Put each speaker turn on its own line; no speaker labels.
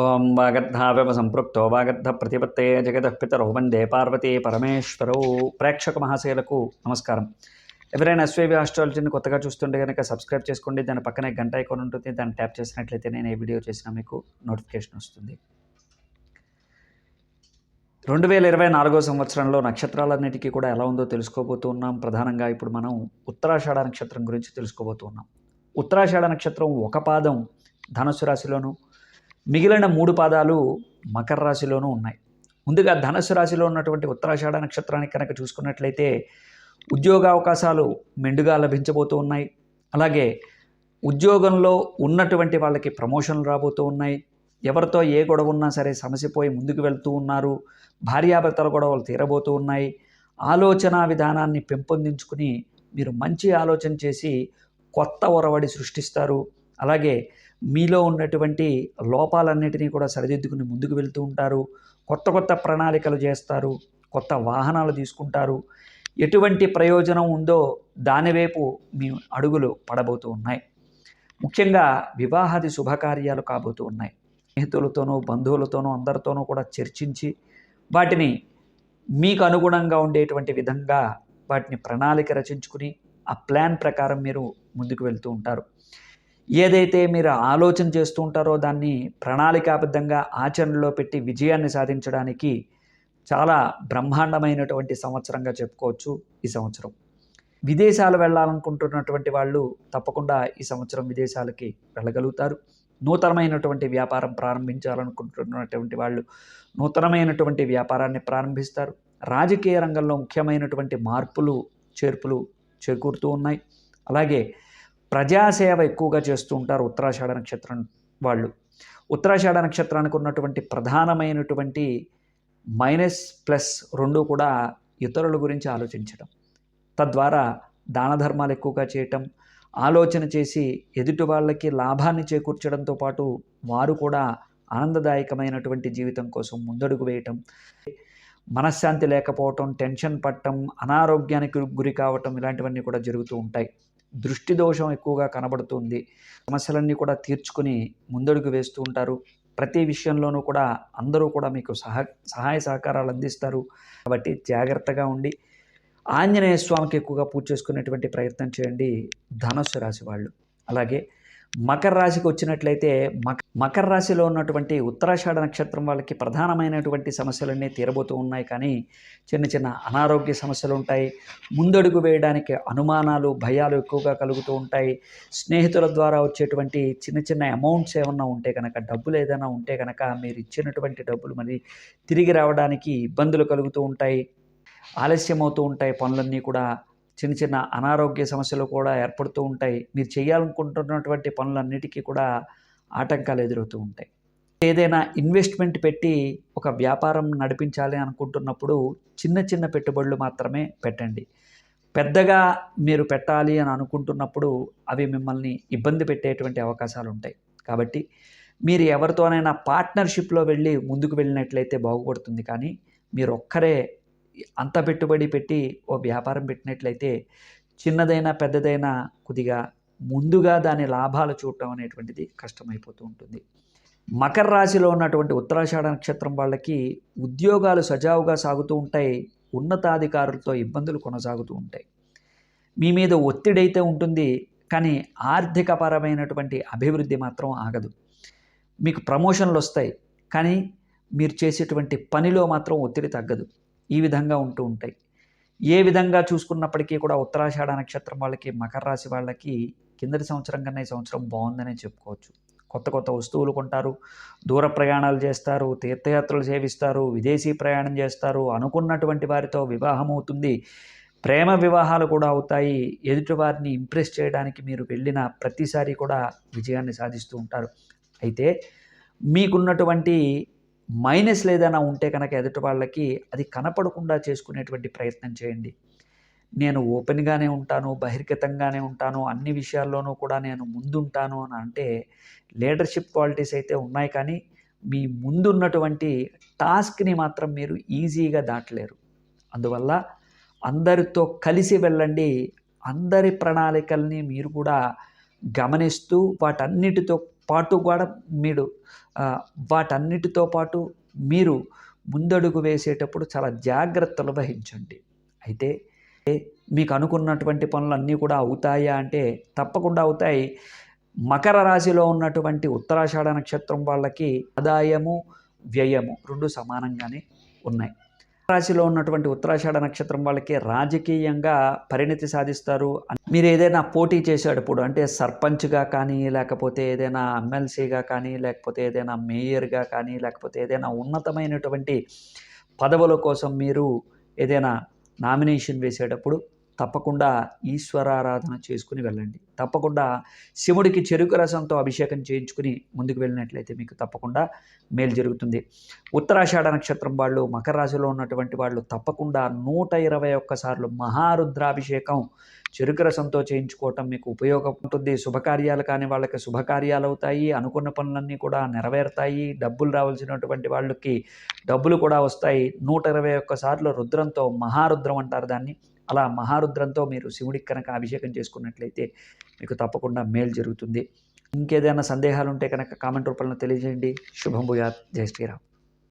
ఓం వాగర్ధావివ సంపృక్తో వాగర్ధ ప్రతిపత్తయే జగతః పితరౌ వందే పార్వతీ పరమేశ్వరౌ. ప్రేక్షక మహాశయులకు నమస్కారం. ఎవరైనా ఎస్వీబీ ఆస్ట్రాలజీని కొత్తగా చూస్తుంటే కనుక సబ్స్క్రైబ్ చేసుకోండి. దాని పక్కనే గంట ఐకాన్ ఉంటుంది, దాన్ని ట్యాప్ చేసినట్లయితే నేను ఏ వీడియో చేసినా మీకు నోటిఫికేషన్ వస్తుంది. 2024 సంవత్సరంలో నక్షత్రాలన్నిటికీ కూడా ఎలా ఉందో తెలుసుకోబోతున్నాం. ప్రధానంగా ఇప్పుడు మనం ఉత్తరాషాఢ నక్షత్రం గురించి తెలుసుకోబోతున్నాం. ఉత్తరాషాఢ నక్షత్రం ఒక పాదం ధనుస్సు రాశిలోను, మిగిలిన 3 పాదాలు మకర రాశిలోనూ ఉన్నాయి. ముందుగా ధనుస్సు రాశిలో ఉన్నటువంటి ఉత్తరాషాఢ నక్షత్రానికి కనుక చూసుకున్నట్లయితే ఉద్యోగ అవకాశాలు మెండుగా లభించబోతూ ఉన్నాయి. అలాగే ఉద్యోగంలో ఉన్నటువంటి వాళ్ళకి ప్రమోషన్లు రాబోతూ ఉన్నాయి. ఎవరితో ఏ గొడవ ఉన్నా సరే సమసిపోయి ముందుకు వెళ్తూ ఉన్నారు. భార్యాభర్తల గొడవలు తీరబోతూ ఉన్నాయి. ఆలోచన విధానాన్ని పెంపొందించుకుని మీరు మంచి ఆలోచన చేసి కొత్త ఒరవడి సృష్టిస్తారు. అలాగే మీలో ఉన్నటువంటి లోపాలన్నిటినీ కూడా సరిదిద్దుకుని ముందుకు వెళ్తూ ఉంటారు. కొత్త కొత్త ప్రణాళికలు చేస్తారు. కొత్త వాహనాలు తీసుకుంటారు. ఎటువంటి ప్రయోజనం ఉందో దానివైపు మీ అడుగులు పడబోతూ ఉన్నాయి. ముఖ్యంగా వివాహాది శుభకార్యాలు కాబోతూ ఉన్నాయి. స్నేహితులతోనూ బంధువులతోనూ అందరితోనూ కూడా చర్చించి వాటిని మీకు అనుగుణంగా ఉండేటువంటి విధంగా వాటిని ప్రణాళిక రచించుకుని ఆ ప్లాన్ ప్రకారం మీరు ముందుకు వెళ్తూ ఉంటారు. ఏదైతే మీరు ఆలోచన చేస్తూ ఉంటారో దాన్ని ప్రణాళికాబద్ధంగా ఆచరణలో పెట్టి విజయాన్ని సాధించడానికి చాలా బ్రహ్మాండమైనటువంటి సంవత్సరంగా చెప్పుకోవచ్చు ఈ సంవత్సరం. విదేశాలు వెళ్ళాలనుకుంటున్నటువంటి వాళ్ళు తప్పకుండా ఈ సంవత్సరం విదేశాలకి వెళ్ళగలుగుతారు. నూతనమైనటువంటి వ్యాపారం ప్రారంభించాలనుకుంటున్నటువంటి వాళ్ళు నూతనమైనటువంటి వ్యాపారాన్ని ప్రారంభిస్తారు. రాజకీయ రంగంలో ముఖ్యమైనటువంటి మార్పులు చేర్పులు చేకూరుతూ ఉన్నాయి. అలాగే ప్రజాసేవ ఎక్కువగా చేస్తూ ఉంటారు ఉత్తరాషాఢ నక్షత్రం వాళ్ళు. ఉత్తరాషాఢ నక్షత్రానికి ఉన్నటువంటి ప్రధానమైనటువంటి మైనస్+2 కూడా ఇతరుల గురించి ఆలోచించడం, తద్వారా దాన ధర్మాలు ఎక్కువగా చేయటం, ఆలోచన చేసి ఎదుటి వాళ్ళకి లాభాన్ని చేకూర్చడంతో పాటు వారు కూడా ఆనందదాయకమైనటువంటి జీవితం కోసం ముందడుగు వేయటం, మనశ్శాంతి లేకపోవటం, టెన్షన్ పడటం, అనారోగ్యానికి గురి కావటం ఇలాంటివన్నీ కూడా జరుగుతూ ఉంటాయి. దృష్టి దోషం ఎక్కువగా కనబడుతుంది. సమస్యలన్నీ కూడా తీర్చుకుని ముందడుగు వేస్తూ ఉంటారు. ప్రతి విషయంలోనూ కూడా అందరూ కూడా మీకు సహాయ సహకారాలు అందిస్తారు. కాబట్టి జాగ్రత్తగా ఉండి ఆంజనేయ స్వామికి ఎక్కువగా పూజ చేసుకునేటువంటి ప్రయత్నం చేయండి ధనుస్సు రాశి వాళ్ళు. అలాగే మకర రాశికి వచ్చినట్లయితే మకర రాశిలో ఉన్నటువంటి ఉత్తరాషాఢ నక్షత్రం వాళ్ళకి ప్రధానమైనటువంటి సమస్యలన్నీ తీరబోతూ ఉన్నాయి. కానీ చిన్న చిన్న అనారోగ్య సమస్యలు ఉంటాయి. ముందడుగు వేయడానికి అనుమానాలు, భయాలు ఎక్కువగా కలుగుతూ ఉంటాయి. స్నేహితుల ద్వారా వచ్చేటువంటి చిన్న చిన్న అమౌంట్స్ ఏమన్నా ఉంటే కనుక, డబ్బులు ఏదైనా ఉంటే కనుక మీరు ఇచ్చినటువంటి డబ్బులు మరి తిరిగి రావడానికి ఇబ్బందులు కలుగుతూ ఉంటాయి. ఆలస్యం అవుతూ ఉంటాయి. పనులన్నీ కూడా చిన్న చిన్న అనారోగ్య సమస్యలు కూడా ఏర్పడుతూ ఉంటాయి. మీరు చేయాలనుకుంటున్నటువంటి పనులన్నిటికీ కూడా ఆటంకాలు ఎదురవుతూ ఉంటాయి. ఏదైనా ఇన్వెస్ట్మెంట్ పెట్టి ఒక వ్యాపారం నడిపించాలి అనుకుంటున్నప్పుడు చిన్న చిన్న పెట్టుబడులు మాత్రమే పెట్టండి. పెద్దగా మీరు పెట్టాలి అని అనుకుంటున్నప్పుడు అవి మిమ్మల్ని ఇబ్బంది పెట్టేటువంటి అవకాశాలు ఉంటాయి. కాబట్టి మీరు ఎవరితోనైనా పార్ట్నర్షిప్లో వెళ్ళి ముందుకు వెళ్ళినట్లయితే బాగుపడుతుంది. కానీ మీరు ఒక్కరే అంత పెట్టుబడి పెట్టి ఓ వ్యాపారం పెట్టినట్లయితే చిన్నదైనా పెద్దదైనా కొద్దిగా ముందుగా దాని లాభాలు చూడటం అనేటువంటిది కష్టమైపోతూ ఉంటుంది. మకర రాశిలో ఉన్నటువంటి ఉత్తరాషాఢ నక్షత్రం వాళ్ళకి ఉద్యోగాలు సజావుగా సాగుతూ ఉంటాయి. ఉన్నతాధికారులతో ఇబ్బందులు కొనసాగుతూ ఉంటాయి. మీ మీద ఒత్తిడి అయితే ఉంటుంది, కానీ ఆర్థికపరమైనటువంటి అభివృద్ధి మాత్రం ఆగదు. మీకు ప్రమోషన్లు వస్తాయి, కానీ మీరు చేసేటువంటి పనిలో మాత్రం ఒత్తిడి తగ్గదు. ఈ విధంగా ఉంటూ ఉంటాయి. ఏ విధంగా చూసుకున్నప్పటికీ కూడా ఉత్తరాషాఢ నక్షత్రం వాళ్ళకి, మకర రాశి వాళ్ళకి కిందటి సంవత్సరం కన్నా ఈ సంవత్సరం బాగుందనే చెప్పుకోవచ్చు. కొత్త కొత్త వస్తువులు కొంటారు, దూర ప్రయాణాలు చేస్తారు, తీర్థయాత్రలు సేవిస్తారు, విదేశీ ప్రయాణం చేస్తారు, అనుకున్నటువంటి వారితో వివాహం అవుతుంది, ప్రేమ వివాహాలు కూడా అవుతాయి. ఎదుటి వారిని ఇంప్రెస్ చేయడానికి మీరు వెళ్ళిన ప్రతిసారి కూడా విజయాన్ని సాధిస్తూ ఉంటారు. అయితే మీకున్నటువంటి మైనస్లు ఏదైనా ఉంటే కనుక ఎదుటి వాళ్ళకి అది కనపడకుండా చేసుకునేటువంటి ప్రయత్నం చేయండి. నేను ఓపెన్గానే ఉంటాను, బహిర్గతంగానే ఉంటాను, అన్ని విషయాల్లోనూ కూడా నేను ముందుంటాను అని అంటే లీడర్షిప్ క్వాలిటీస్ అయితే ఉన్నాయి. కానీ మీ ముందున్నటువంటి టాస్క్ని మాత్రం మీరు ఈజీగా దాటలేరు. అందువల్ల అందరితో కలిసి వెళ్ళండి. అందరి ప్రణాళికల్ని మీరు కూడా గమనిస్తూ వాటన్నిటితో పాటు కూడా మీరు వాటన్నిటితో పాటు మీరు ముందడుగు వేసేటప్పుడు చాలా జాగ్రత్తలు వహించండి. అయితే మీకు అనుకున్నటువంటి పనులన్నీ కూడా అవుతాయా అంటే తప్పకుండా అవుతాయి. మకర రాశిలో ఉన్నటువంటి ఉత్తరాషాఢ నక్షత్రం వాళ్ళకి ఆదాయము, వ్యయము 2 సమానంగానే ఉన్నాయి. రాశిలో ఉన్నటువంటి ఉత్తరాషాఢ నక్షత్రం వాళ్ళకి రాజకీయంగా పరిణతి సాధిస్తారు. మీరు ఏదైనా పోటీ చేసేటప్పుడు అంటే సర్పంచ్‌గా కానీ, లేకపోతే ఏదైనా ఎమ్మెల్సీగా కానీ, లేకపోతే ఏదైనా మేయర్‌గా కానీ, లేకపోతే ఏదైనా ఉన్నతమైనటువంటి పదవుల కోసం మీరు ఏదైనా నామినేషన్ వేసేటప్పుడు తప్పకుండా ఈశ్వరారాధన చేసుకుని వెళ్ళండి. తప్పకుండా శివుడికి చెరుకు రసంతో అభిషేకం చేయించుకుని ముందుకు వెళ్ళినట్లయితే మీకు తప్పకుండా మేలు జరుగుతుంది. ఉత్తరాషాఢ నక్షత్రం వాళ్ళు, మకర రాశిలో ఉన్నటువంటి వాళ్ళు తప్పకుండా 121 సార్లు మహారుద్రాభిషేకం చెరుకు రసంతో చేయించుకోవటం మీకు ఉపయోగం ఉంటుంది. శుభకార్యాలు కాని వాళ్ళకి శుభకార్యాలు అవుతాయి. అనుకున్న పనులన్నీ కూడా నెరవేరుతాయి. డబ్బులు రావాల్సినటువంటి వాళ్ళకి డబ్బులు కూడా వస్తాయి. 121 సార్లు రుద్రంతో, మహారుద్రం అంటారు దాన్ని, అలా మహారుద్రంతో మీరు శివుడికి కనుక అభిషేకం చేసుకున్నట్లయితే మీకు తప్పకుండా మేలు జరుగుతుంది. ఇంకేదైనా సందేహాలు ఉంటే కనుక కామెంట్ రూపంలో తెలియజేయండి. శుభం భూయాత్. జై శ్రీరామ్.